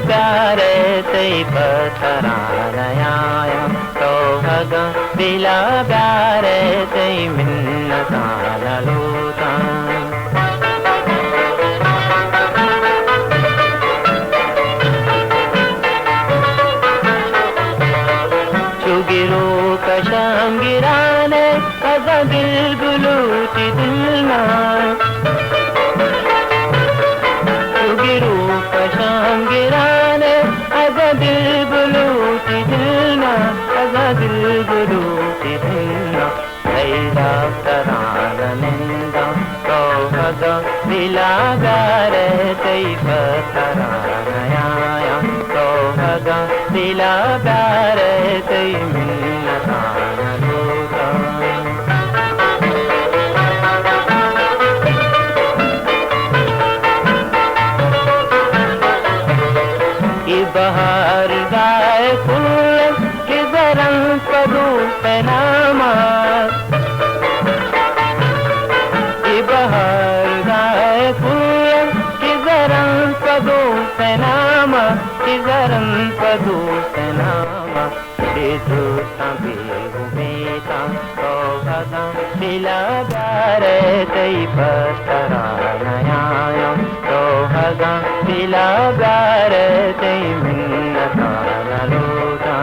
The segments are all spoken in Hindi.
प्यारे तई पतरानया तो भग दिला प्यारे तई मिन्नता लूता चुगिरो कशंगिराने अजा दिल बुलूती दिलना चुगिरो कशंगिराने अजा दिल बुलूती दिलना अजा दिल बुलूती दिलना ऐला तरान निंदा तो भग दिला गारे तई पतरानया तो भग दिला गारे तई मिन्नता लूता कि बहार गाए फूल कि जरंग पदू पैनामा कि बहार गाए फूल कि जरंग पदू पैनामा कि जरंग पदू पैनामा बेदू तबे बेता तो भगा दिला गारे तई पतरानया तो भगा दिला गारे तई मिन्नता लूता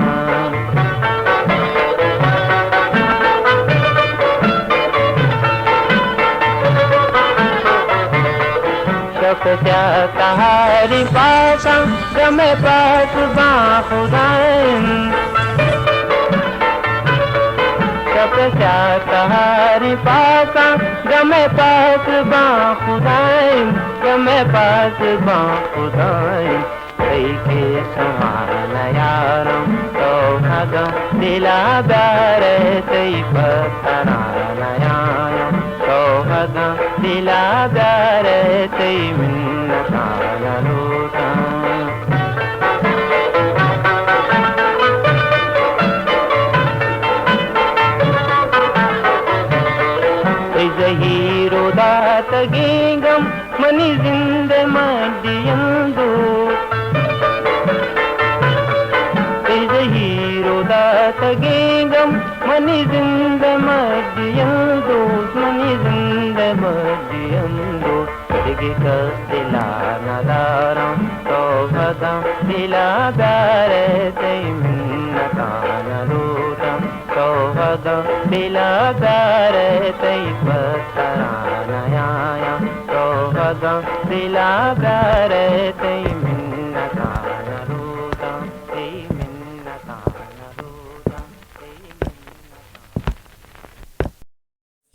क्या कहारी पासा गमे पास बाखुदाइन क्या कहारी पासा गमे पास बाखुदाइन गमे पास बाखुदाइन कई के समान यारम तो भग दिला गारे तई पतरानया तो भग दिला गारे तई मिन्नता लूता हीरो दात गेंगम मनी जिंदे मडियंदो हीरो दात गेंगम मनी जिंदे मडियंदो मनी जिंदे मडियंदो दिगे दिला नदारम तो भगा दिला गारे तई मिन्नता लूता तो भगा दिला गारे तई पतरानया तो भगा दिला गारे तई मिन्नता लूता तई मिन्नता लूता तई मिन्नता।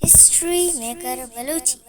History maker Balochi.